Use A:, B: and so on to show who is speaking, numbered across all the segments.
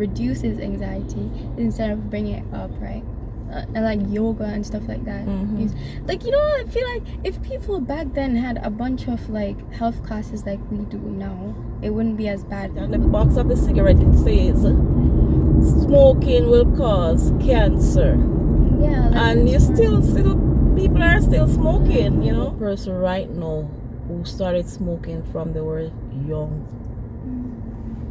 A: reduces anxiety instead of bringing it up, right? And like yoga and stuff like that. Like, you know, I feel like if people back then had a bunch of like health classes like we do now, it wouldn't be as bad.
B: On the box of the cigarette it says smoking will cause cancer.
A: Yeah, like,
B: and you still people are still smoking, you know. Person right now who started smoking from they were young,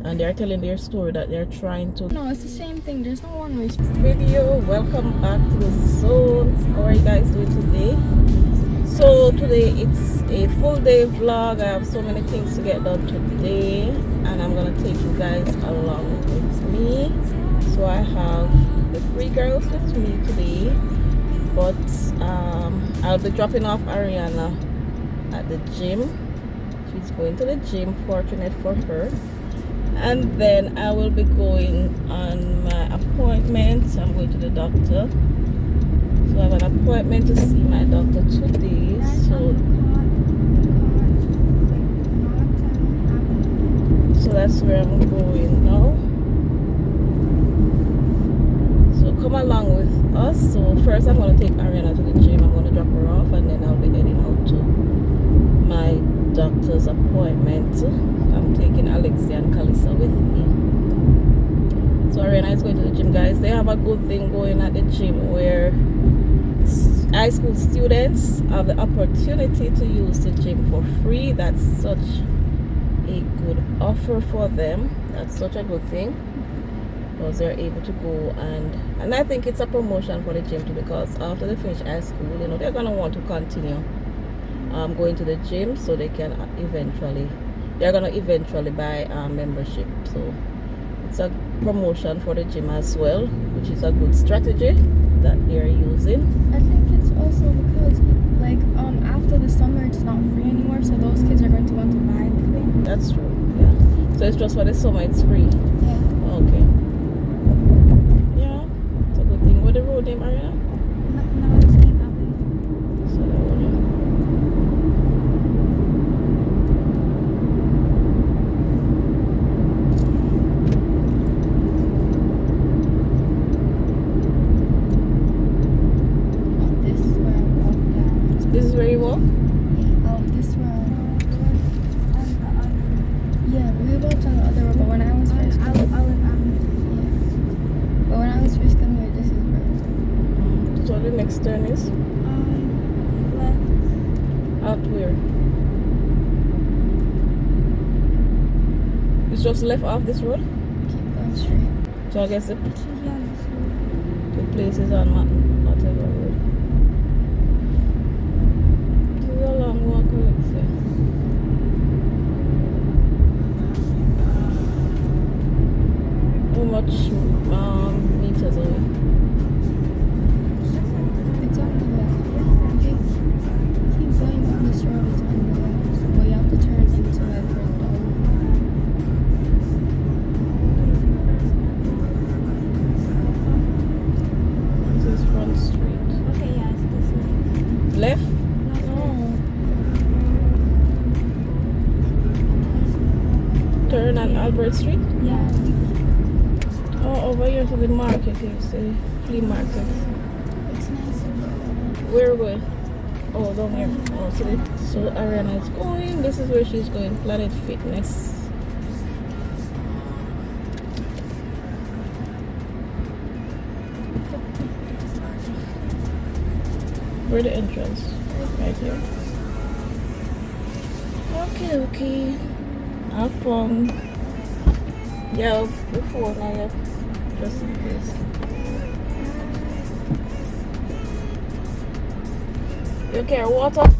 B: and they're telling their story that they're trying to.
A: No, it's the same thing. There's no one way.
B: Video. Welcome back to the zone. How are you guys doing today? So today it's a full day vlog. I have so many things to get done today, and I'm gonna take you guys along with me. So I have the 3 girls with me today, but I'll be dropping off Ariana at the gym. She's going to the gym, fortunate for her. And then I will be going on my appointment. I'm going to the doctor. So I have an appointment to see my doctor today. So that's where I'm going now. So come along with us. So first I'm going to take Ariana to the gym. I'm going to drop her off, and then I'll be heading out to my doctor's appointment. I'm taking Alexia and Kalisa with me. So Ariana is going to the gym, guys. They have a good thing going at the gym where high school students have the opportunity to use the gym for free. That's such a good offer for them. That's such a good thing, because they're able to go and I think it's a promotion for the gym too, because after they finish high school, you know, they're gonna want to continue going to the gym, so they can they're gonna eventually buy a membership. So it's a promotion for the gym as well, which is a good strategy that they're using.
A: I think it's also because like after the summer it's not free anymore, so those kids are going to want to buy the thing.
B: That's true, yeah. So it's just for the summer it's free.
A: Yeah.
B: Okay. Yeah, it's a good thing. What the road name, Ariana?
A: No, it's like Avenue.
B: So that one, yeah.
A: This is where I walk down.
B: This is where you walk?
A: Yeah. Oh, this road. Yeah, we walked on the other road, but when I was first coming, but when I was first coming here, this is where.
B: So the next turn is?
A: Left.
B: Out where? It's just left off this road?
A: Keep going straight.
B: So I guess the
A: Yeah,
B: place is on whatever road. This is a long walk, Alexia. How much meters away?
A: it's on the left. Keep going on this road, it's on the left. But you have to turn into it for
B: This is Front Street.
A: Okay, yeah, it's this way.
B: Left? Turn on Albert Street?
A: Yeah.
B: Oh, over here to the market, here's the flea market.
A: It's nice.
B: Where are we going? Oh, down here. Oh, so Ariana is going. This is where she's going. Planet Fitness. Where the entrance? Right here. Okay. Have fun. Yeah, before now, yeah. Just in case. You care water?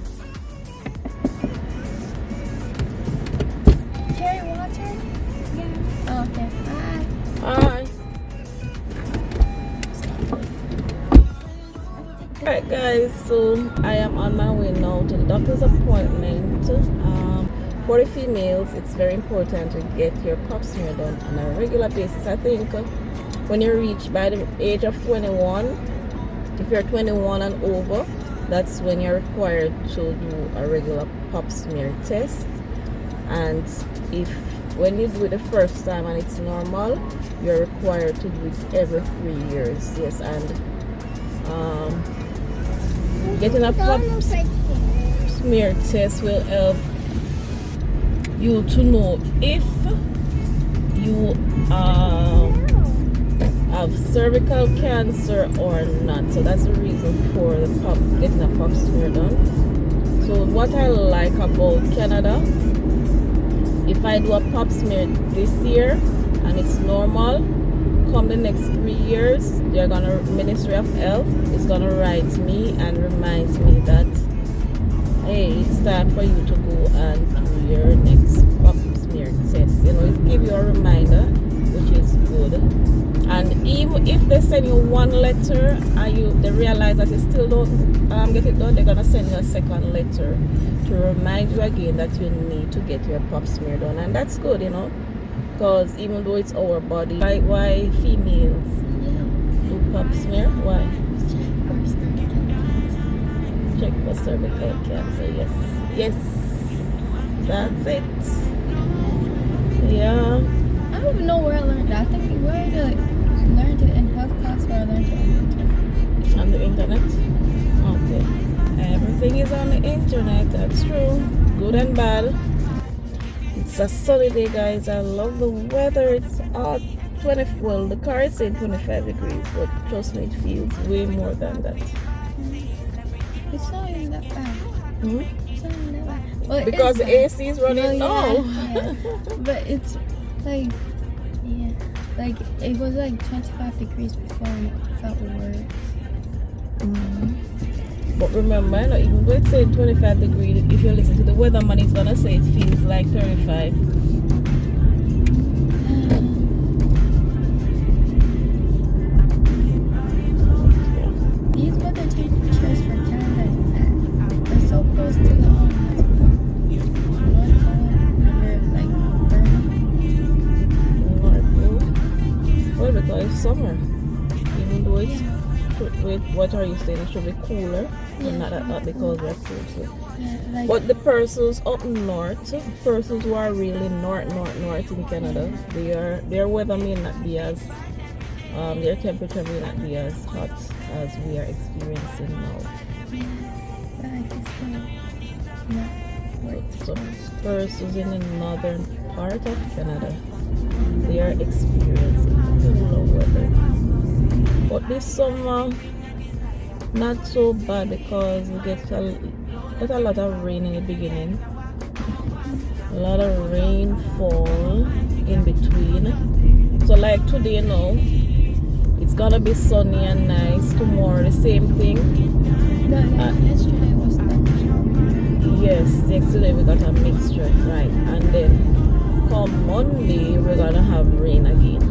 A: Carry water? Yeah. Oh, okay. Bye.
B: Hi. Alright guys, so I am on my way now to the doctor's appointment. For the females, it's very important to get your pap smear done on a regular basis. I think when you reach by the age of 21, if you're 21 and over, that's when you're required to do a regular pap smear test. And if when you do it the first time and it's normal, you're required to do it every 3 years. Yes, and getting a pap smear test will help you to know if you have cervical cancer or not. So that's the reason for getting a pap smear done. So what I like about Canada, if I do a pap smear this year and it's normal, come the next 3 years, they're gonna Ministry of Health is gonna write me and remind me that, hey, it's time for you to go and do your next pap smear test. You know, it give you a reminder, which is good. And even if they send you one letter and they realize that you still don't get it done, they're gonna send you a second letter to remind you again that you need to get your pap smear done. And that's good, you know, because even though it's our body, why females do pap smear? Why? Check for cervical cancer. Yes, that's it. Yeah,
A: I don't even know where I learned that. I think where I learned it in health class, where I learned it
B: on the internet. Okay, everything is on the internet. That's true, good and bad. It's a sunny day, guys. I love the weather. It's 20. Well, the car is saying 25 degrees, but trust me, it feels way more than that.
A: It's not even that bad. It's not even that bad. Well,
B: because the AC is running.
A: Well, yeah. But it's like, yeah, like it was like 25 degrees before and it felt worse.
B: But remember, you know, even though it's saying 25 degrees, if you listen to the weatherman, it's gonna say it feels like 35.
A: These weather temperatures for Canada are so close to the North
B: Pole, well, because it's summer, even though it's with what are you saying? It should be cooler, and not that hot because we're cold. So. But the persons up north, persons who are really north in Canada, their weather may not be as their temperature may not be as hot as we are experiencing now. So persons in the northern part of Canada, they are experiencing low weather. But this summer, not so bad because we get a lot of rain in the beginning. A lot of rainfall in between. So like today now, it's gonna be sunny and nice. Tomorrow the same thing.
A: Yesterday was like
B: yes, yesterday we got a mixture, right? And then come Monday we're gonna have rain again.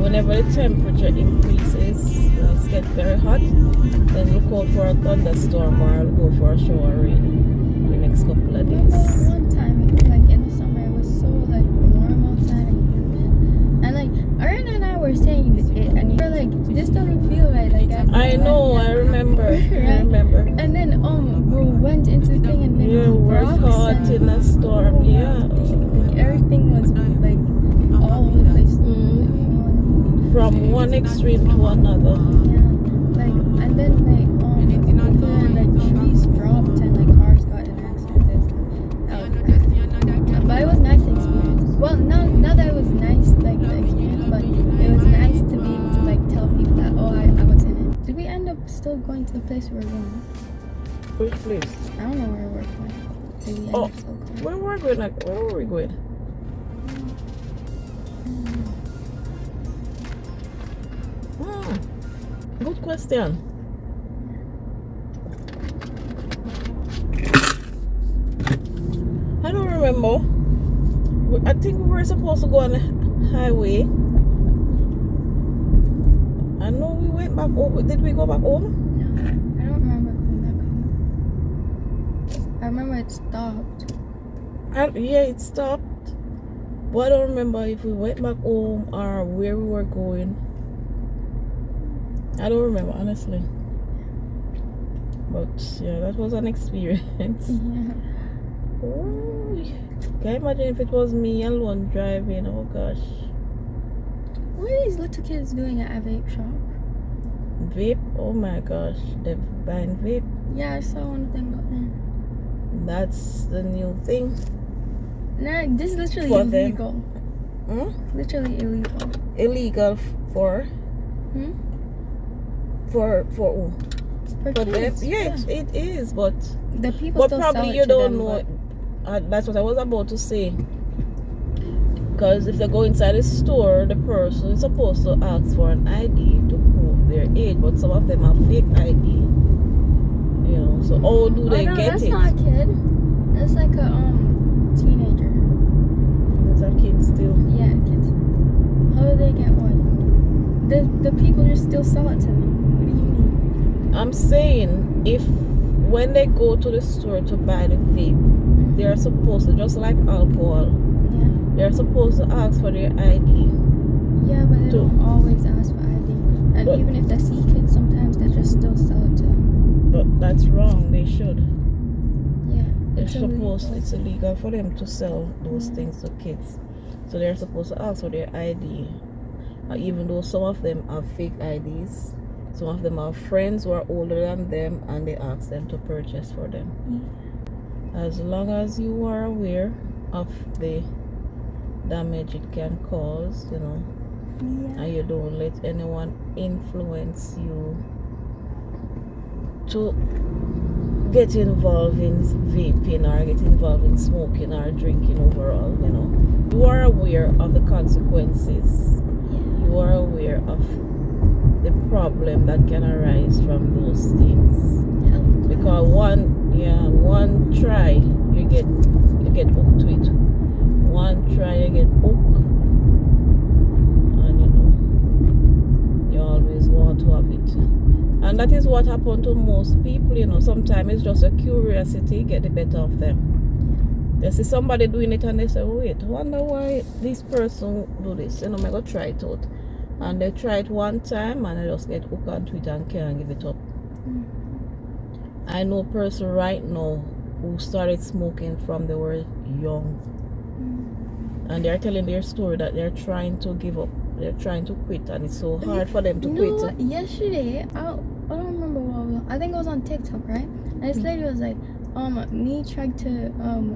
B: Whenever the temperature increases, when it gets very hot, then look out for a thunderstorm or go for a shower rain the next couple of days.
A: One time, like in the summer, it was so like warm outside and humid, and like Ariana and I were saying it, and you were like, "This doesn't feel right." Like
B: I know, I remember, right? I remember.
A: And then we went into the thing, and then
B: we're caught in a storm. Yeah,
A: like everything was like all over the place.
B: From one extreme to another.
A: Yeah, like, and then like trees dropped and like cars got in accidents. But it was nice to experience. Well, not that it was nice like the experience, but it was nice to be able to like tell people that I was in it. Did we end up still going to the place we were going?
B: Which place?
A: I don't know where we're going. Did we end up still going?
B: Where were we going? Where were we going? Good question. I don't remember. I think we were supposed to go on the highway. I know we went back home. Did we go back home?
A: No, I don't remember going back home. I remember it stopped.
B: Yeah, it stopped. But I don't remember if we went back home or where we were going. I don't remember, honestly. But yeah, that was an experience.
A: Yeah.
B: Oh, can you imagine if it was me alone driving? Oh gosh.
A: What are these little kids doing at a vape shop?
B: Vape? Oh my gosh, they're buying vape.
A: Yeah, I saw one thing go in.
B: That's the new thing.
A: Nah, this is literally
B: For
A: illegal.
B: Hmm?
A: Literally illegal.
B: Illegal for
A: Hmm?
B: for who?
A: For
B: For them?
A: kids.
B: Yeah, it is, but
A: the people still
B: probably
A: sell it
B: you
A: to
B: don't
A: them,
B: know.
A: but
B: That's what I was about to say. Because if they go inside the store, the person is supposed to ask for an ID to prove their age, but some of them have fake ID. You know, so how do they
A: no,
B: get
A: that's
B: it?
A: not a kid. That's like a teenager.
B: It's a kid still.
A: Yeah, kids. How do they get what? The people just still sell it to them. What do you mean?
B: I'm saying if when they go to the store to buy the vape, they're supposed to, just like alcohol,
A: Yeah.
B: they're supposed to ask for their ID.
A: Yeah, but they don't always ask for ID. And
B: But-
A: even if they see kids, sometimes they just still sell it to them.
B: But that's wrong. They should.
A: Yeah.
B: They're
A: It's
B: supposed.
A: illegal.
B: It's illegal for them to sell those things to kids. So they're supposed to ask for their ID. Even though some of them have fake IDs, some of them have friends who are older than them, and they ask them to purchase for them. As long as you are aware of the damage it can cause, you know,
A: Yeah.
B: and you don't let anyone influence you to get involved in vaping or get involved in smoking or drinking overall, you know. You are aware of the consequences. You are aware of the problem that can arise from those things. Because one try you get hooked to it. One try you get hooked, and you know you always want to have it. And that is what happened to most people, you know. Sometimes it's just a curiosity get the better of them. They see somebody doing it and they say, wait, wonder why this person do this. You know, I go try it out. And they try it one time and they just get hooked onto it and can't give it up. I know a person right now who started smoking from they were young. And they're telling their story that they're trying to give up. They're trying to quit, and it's so hard for them to quit.
A: Yesterday, I don't remember what it was. I think it was on TikTok, right? And this lady was like, me tried to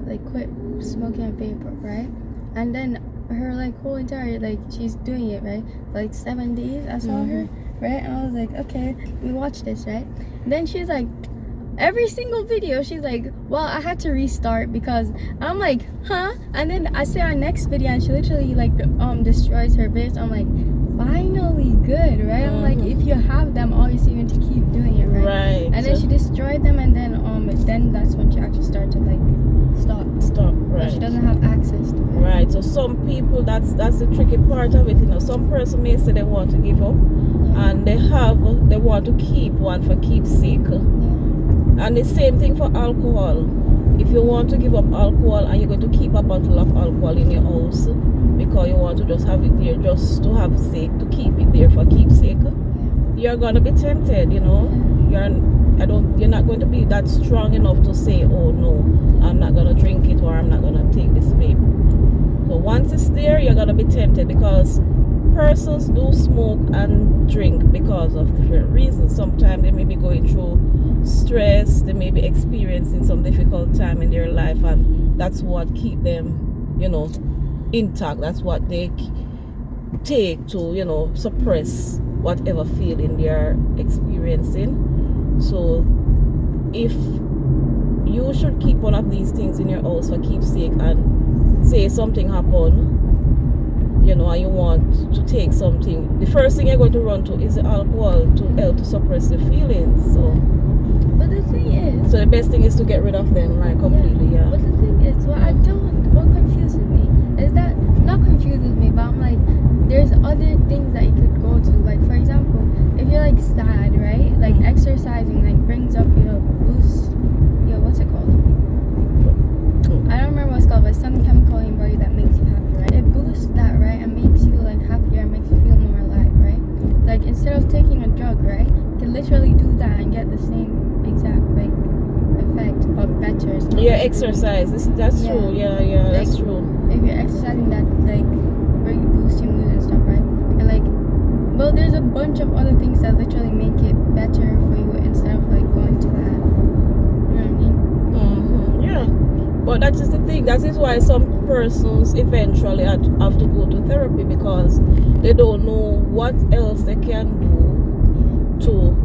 A: like quit smoking vapor, right? And then her like whole entire like she's doing it, right? For like 7 days. I saw her, right? And I was like, okay, we watch this, right? And then she's like, every single video she's like, well, I had to restart because I'm like, huh? And then I see our next video and she literally like destroys her vapes. I'm like, finally good, right? I'm like, if you have them, obviously you're going to keep doing it, right?
B: Right.
A: And then she destroyed them, and then that's when she actually started to like stop,
B: right?
A: but she doesn't have access to it.
B: Right. So some people, that's the tricky part of it, you know. Some person may say they want to give up, and they want to keep one for keepsake. And the same thing for alcohol. If you want to give up alcohol and you're going to keep a bottle of alcohol in your house because you want to just have it there just to have sake, to keep it there for keepsake, you're gonna be tempted, you know. You're not going to be that strong enough to say, oh no, I'm not gonna drink it or I'm not gonna take this vape. So once it's there, you're gonna be tempted because persons do smoke and drink because of different reasons. Sometimes they may be going through stress, they may be experiencing some difficult time in their life, and that's what keep them, you know, intact. That's what they take to, you know, suppress whatever feeling they're experiencing. So if you should keep one of these things in your house for keepsake, and say something happened, you know, and you want to take something, the first thing you're going to run to is the alcohol to help to suppress the feelings. So
A: but the thing is,
B: the best thing is to get rid of them, right? Completely. Yeah.
A: But the thing is, what confuses me is that, not confuses me, but I'm like, there's other things that you could go to. Like, for example, if you're like sad, right? Like exercising like brings up your boost. What's it called? I don't remember what it's called, but it's some chemical in your body that makes you happy, right? It boosts that, right? And makes you like happier and makes you feel more alive, right? Like instead of taking a drug, right? You can literally do that and get the same exact like effect, but better. It's not
B: Yeah,
A: like
B: exercise. That's
A: Yeah.
B: true. Yeah, that's
A: Like,
B: true.
A: if you're exercising, that like really boosts your mood and stuff, right? And like, well, there's a bunch of other things that literally make it better for you instead of like going to that. You know what I mean?
B: Yeah. But that is the thing. That is why some persons eventually have to go to therapy, because they don't know what else they can do to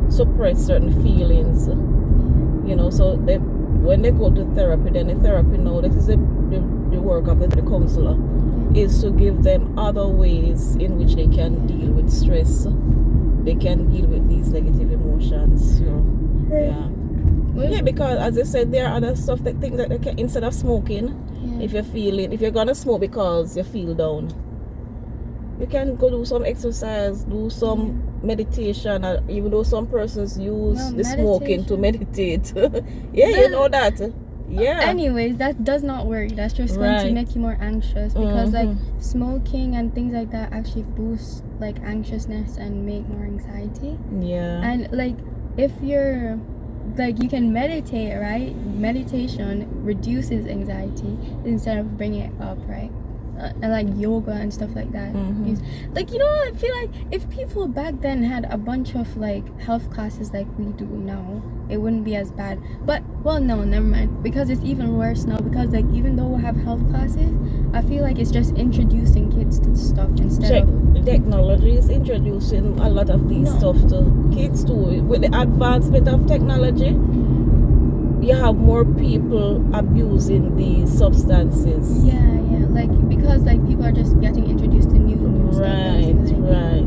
B: suppress certain feelings. You know, so when they go to therapy, then the therapy know that is the work of the counselor is to give them other ways in which they can deal with stress. They can deal with these negative emotions. Yeah, because as I said, there are other stuff that things that they can, instead of smoking, if you're gonna smoke because you feel down, you can go do some exercise, do some meditation, even though some persons use the smoking to meditate. You know that. Yeah.
A: Anyways, that does not work. That's just going to make you more anxious, because like smoking and things like that actually boost like anxiousness and make more anxiety.
B: Yeah.
A: And like if you're like, you can meditate, right? Meditation reduces anxiety instead of bringing it up, right? And like yoga and stuff like that. Like, you know, I feel like if people back then had a bunch of like health classes like we do now, it wouldn't be as bad. But well, no, never mind, because it's even worse now, because like even though we have health classes, I feel like it's just introducing kids to stuff instead of
B: technology is introducing a lot of these stuff to kids too. With the advancement of technology, you have more people abusing these substances.
A: Like, because like people are just getting introduced to new stuff.
B: Right.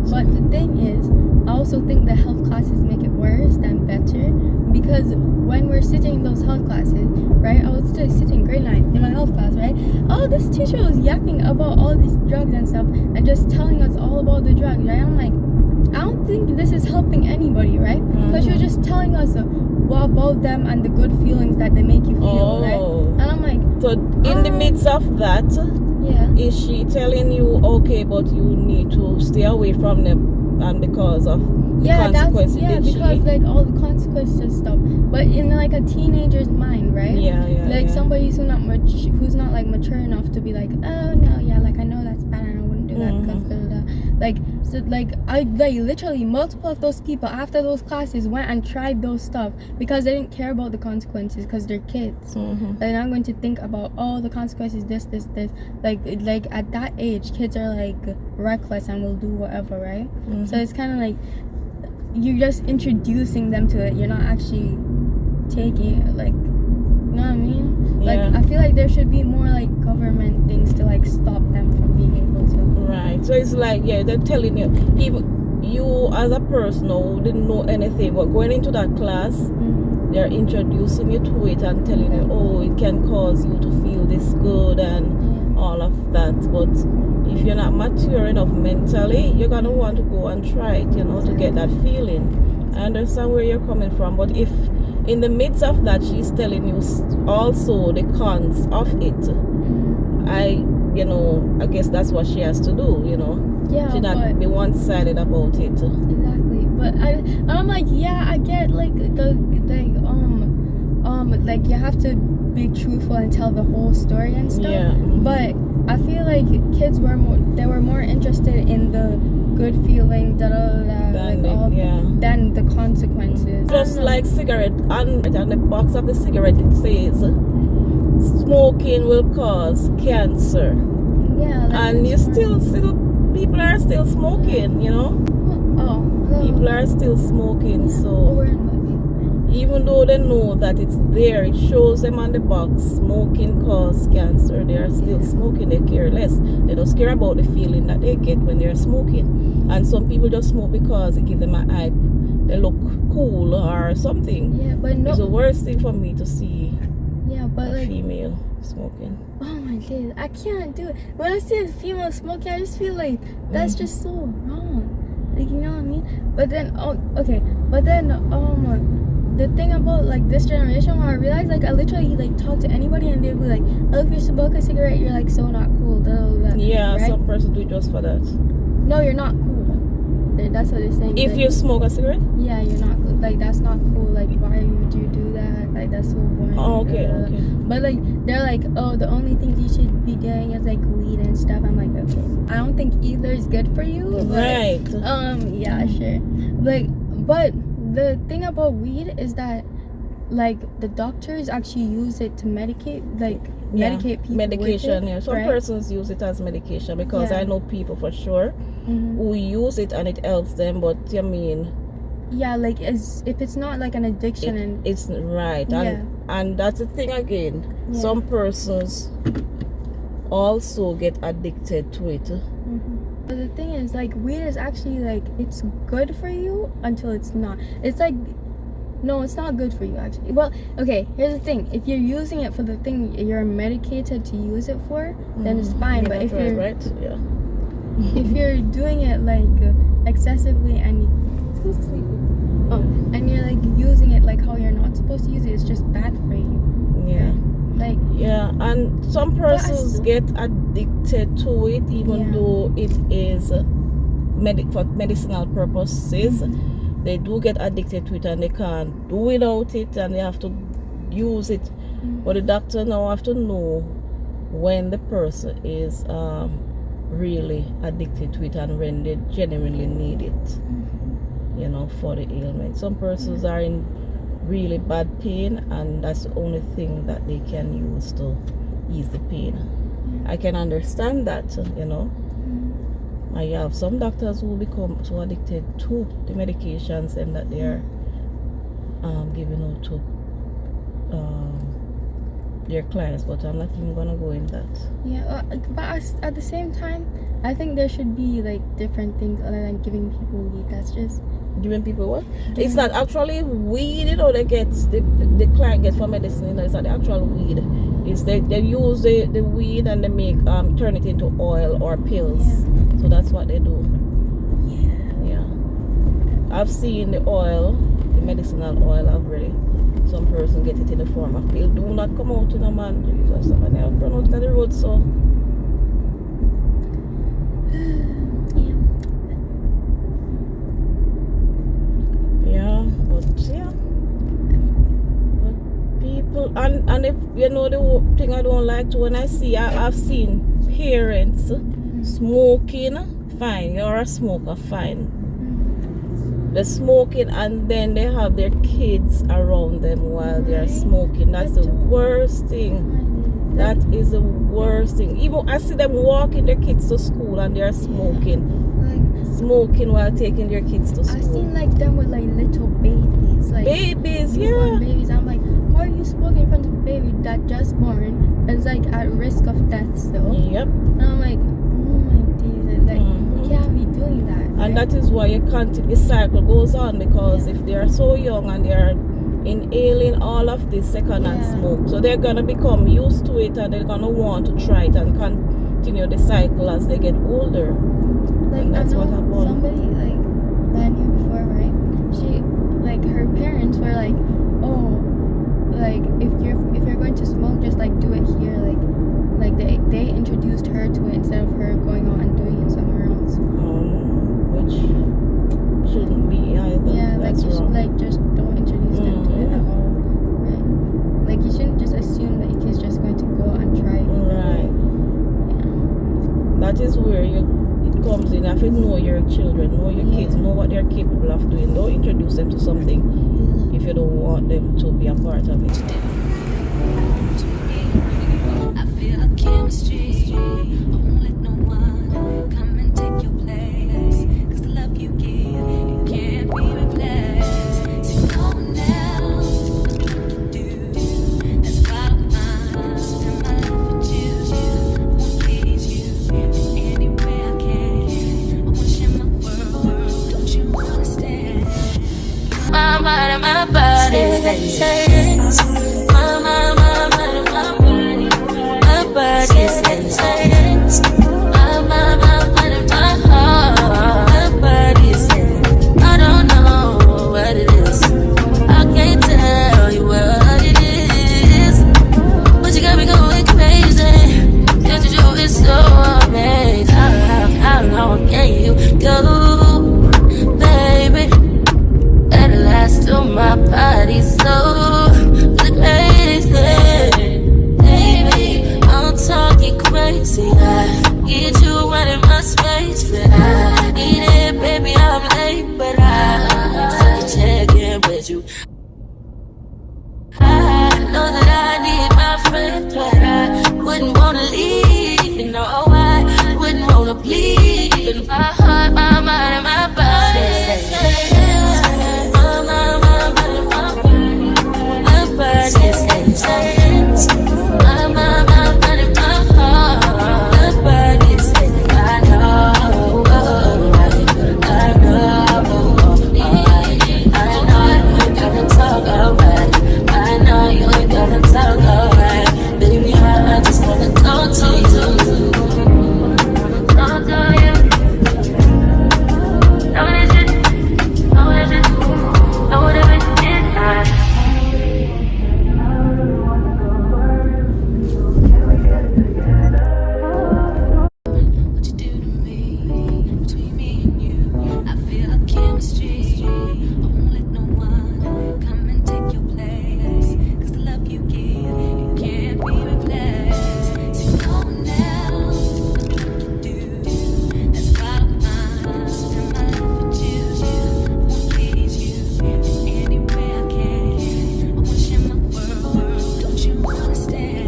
A: But the thing is, I also think the health classes make it worse than better, because when we're sitting in those health classes, right? I was still sitting grade 9 in my health class, right? Oh, this teacher was yapping about all these drugs and stuff and just telling us all about the drugs, right? I'm like, I don't think this is helping anybody, right? Because she was just telling us what about them and the good feelings that they make you feel, right? And I'm like,
B: so in the midst of that, is she telling you, okay, but you need to stay away from them, and because of consequences?
A: Because like all the consequences stuff. But in like a teenager's mind, right? Like somebody who's not like mature enough to be like, oh no, like I know that's bad and I wouldn't do that because like, so like I like literally multiple of those people after those classes went and tried those stuff because they didn't care about the consequences, because they're kids. They're not going to think about the consequences, this. Like at that age, kids are like reckless and will do whatever, right? So it's kind of like you're just introducing them to it. You're not actually taking it, like, you know what I mean? Like, I feel like there should be more like government things to like stop them from being able to.
B: Right. So it's like, they're telling you, even you as a person who didn't know anything, but going into that class, they're introducing you to it and telling you, oh, it can cause you to feel this good and all of that. But if you're not mature enough mentally, you're gonna want to go and try it, to get that feeling. I understand where you're coming from, but if in the midst of that she's telling you also the cons of it, I guess that's what she has to do, she not be one-sided about it.
A: Exactly. But I'm like, I get like like you have to be truthful and tell the whole story and stuff. But I feel like kids were more interested in the good feeling than the consequences.
B: Just like cigarette, on the box of the cigarette it says smoking will cause cancer. And you still people are still smoking, people are still smoking. So even though they know that it's there, it shows them on the box, smoking causes cancer, they are still smoking. They care less. They don't care about the feeling that they get when they're smoking. And some people just smoke because it gives them a hype, they look cool or something.
A: But no,
B: it's the worst thing for me to see
A: but
B: a female smoking.
A: Oh my god, I can't do it. When I see a female smoking, I just feel like that's just so wrong. Like, you know what I mean? But then the thing about like this generation, when I realized, like, I literally like talk to anybody and they'd be like, oh, if you smoke a cigarette, you're like so not cool. Right?
B: Some person do it just for that.
A: No, you're not cool. That's what they're saying.
B: If
A: like,
B: you smoke a cigarette?
A: Yeah, you're not good. Like, that's not cool. Like, why would you do that? Like, that's so boring.
B: Oh, okay, okay.
A: But, like, they're like, oh, the only things you should be doing is, like, weed and stuff. I'm like, okay. I don't think either is good for you. But,
B: Right.
A: Yeah, sure. Like, but the thing about weed is that, like, the doctors actually use it to medicate people.
B: Medication,
A: with it,
B: Some
A: right?
B: persons use it as medication because I know people for sure who use it and it helps them, but I mean,
A: yeah, like, if it's not like an addiction,
B: it's right. And that's the thing again.
A: Yeah.
B: Some persons also get addicted to it.
A: But the thing is, like, weed is actually, like, it's good for you until it's not. It's like, no, it's not good for you, actually. Well, okay, here's the thing. If you're using it for the thing you're medicated to use it for, then it's fine. But if you're if you're doing it, like, excessively and who's sleeping? Oh, and you're, like, using it like how you're not supposed to use it, it's just bad for you.
B: Yeah.
A: Like,
B: yeah, and some persons get addicted to it even though it is for medicinal purposes. They do get addicted to it and they can't do without it and they have to use it. But the doctor now have to know when the person is really addicted to it and when they genuinely need it, for the ailment. Some persons are in really bad pain and that's the only thing that they can use to ease the pain. I can understand that, I have some doctors who become so addicted to the medications and that they are giving out to their clients, but I'm not even gonna go in that.
A: Yeah, but at the same time, I think there should be, like, different things other than giving people weed. That's just
B: giving people what? It's not actually weed, they get the client gets for medicine. It's not the actual weed. It's they use the weed and they make turn it into oil or pills. So that's what they do. Yeah. I've seen the oil, the medicinal oil already. Some person get it in the form of pill. Do not come out in a man, Jesus. Somebody else run out on the road, so. But people, and if the thing I don't like to when I see, I've seen parents smoking, fine, you're a smoker, fine. They're smoking and then they have their kids around them while they're smoking. That's the worst thing. That is the worst thing. Even I see them walking their kids to school and they're smoking. Smoking while taking their kids to school.
A: I've seen, like, them with, like, little babies. Like,
B: babies,
A: babies. I'm like, how are you smoking in front of a baby that just born is, like, at risk of death still?
B: Yep.
A: And I'm like, oh my Jesus, like, you can't be doing that. Right?
B: And that is why the cycle goes on, because if they are so young and they are inhaling all of this secondhand smoke, so they're gonna become used to it and they're gonna want to try it and continue the cycle as they get older.
A: Like,
B: and that's
A: I know
B: what happened.
A: Somebody, like, that I knew before, right? She, like, her parents were like, oh, like, if you're going to smoke, just, like, do it here. Like they introduced her to it instead of her going out and doing it somewhere else.
B: Which shouldn't be either.
A: Yeah,
B: that's
A: like,
B: wrong.
A: Like, just don't introduce them to it at all. Right? Like, you shouldn't just assume that your kid's just going to go and try it.
B: Right. Yeah. That is where it comes in. If you know your children, know your kids, know what they're capable of doing. Don't introduce them to something if you don't want them to be a part of it.
C: I feel a chemistry. I won't let no one come and take your place. 'Cause the love you give, it can't be replaced. So no one else do. That's why I spend my life with you. I won't please you in any way I can. I wanna share my world. Don't you understand? My body, my body. My body. My body is